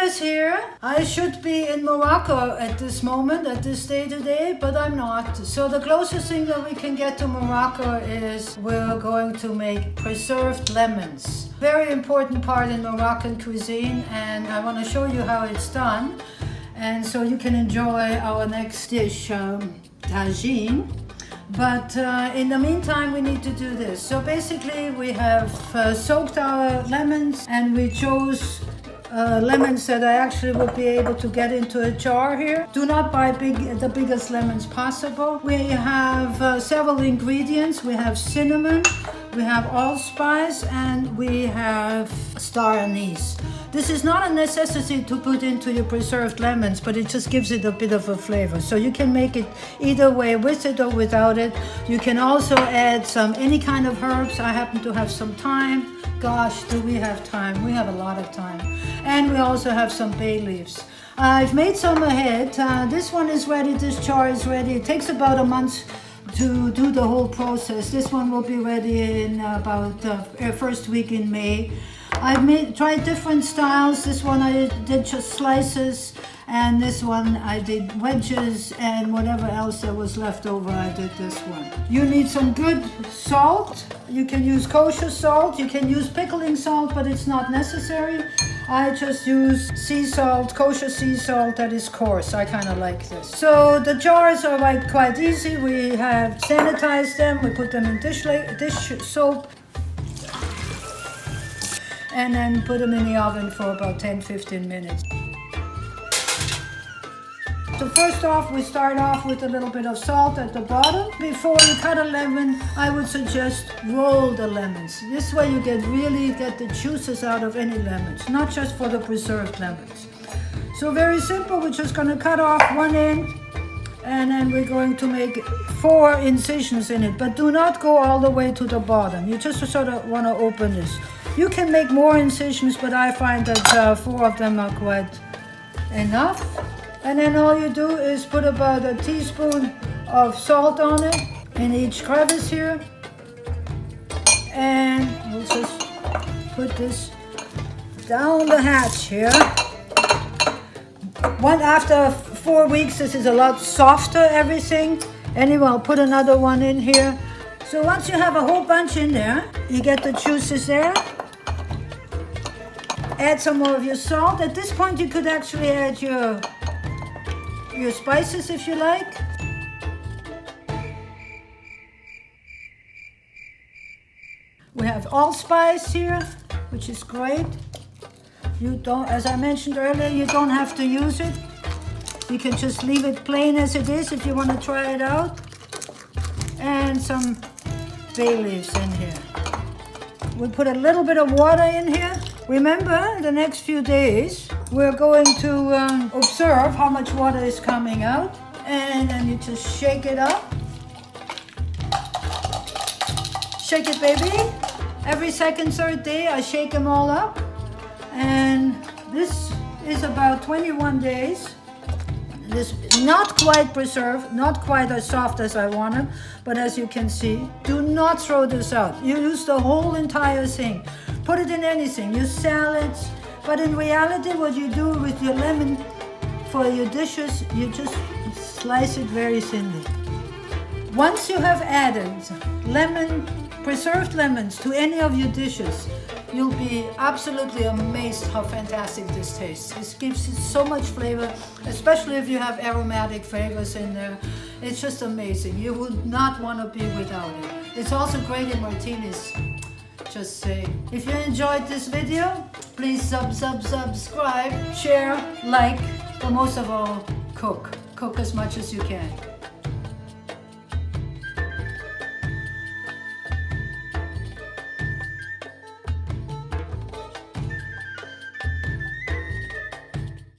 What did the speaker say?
says here, I should be in Morocco at this moment, at this day today, but I'm not. So the closest thing that we can get to Morocco is we're going to make preserved lemons. Very important part in Moroccan cuisine, and I want to show you how it's done. And so you can enjoy our next dish, tagine. But in the meantime, we need to do this. So basically, we have soaked our lemons, and we chose lemons that I actually would be able to get into a jar here. Do not buy the biggest lemons possible. We have several ingredients. We have cinnamon, we have allspice, and we have star anise. This is not a necessity to put into your preserved lemons, but it just gives it a bit of a flavor. So you can make it either way, with it or without it. You can also add any kind of herbs. I happen to have some thyme. Gosh, do we have time? We have a lot of time. And we also have some bay leaves. I've made some ahead. This one is ready, this jar is ready. It takes about a month to do the whole process. This one will be ready in about first week in May. I've tried different styles. This one I did just slices, and this one I did wedges, and whatever else that was left over, I did this one. You need some good salt. You can use kosher salt, you can use pickling salt, but it's not necessary. I just use sea salt, kosher sea salt that is coarse. I kind of like this. So the jars are quite easy. We have sanitized them, we put them in dish soap, and then put them in the oven for about 10-15 minutes. So first off, we start off with a little bit of salt at the bottom. Before you cut a lemon, I would suggest roll the lemons. This way you really get the juices out of any lemons, not just for the preserved lemons. So very simple, we're just going to cut off one end, and then we're going to make 4 incisions in it, but do not go all the way to the bottom. You just sort of want to open this. You can make more incisions, but I find that 4 of them are quite enough. And then all you do is put about a teaspoon of salt on it in each crevice here. And we'll just put this down the hatch here. After 4 weeks, this is a lot softer, everything. Anyway, I'll put another one in here. So once you have a whole bunch in there, you get the juices there. Add some more of your salt. At this point, you could actually add your spices if you like. We have allspice here, which is great. As I mentioned earlier, you don't have to use it. You can just leave it plain as it is if you want to try it out. And some bay leaves in here. We'll put a little bit of water in here. Remember, the next few days, we're going to observe how much water is coming out. And then you just shake it up. Shake it, baby. Every second, third day, I shake them all up. And this is about 21 days. This is not quite preserved, not quite as soft as I want them, but as you can see, do not throw this out. You use the whole entire thing. Put it in anything, use salads, but in reality what you do with your lemon for your dishes, you just slice it very thinly. Once you have added preserved lemons to any of your dishes, you'll be absolutely amazed how fantastic this tastes. This gives it so much flavor, especially if you have aromatic flavors in there. It's just amazing. You would not want to be without it. It's also great in martinis. Just say. If you enjoyed this video, please subscribe, share, like, but most of all, cook. Cook as much as you can.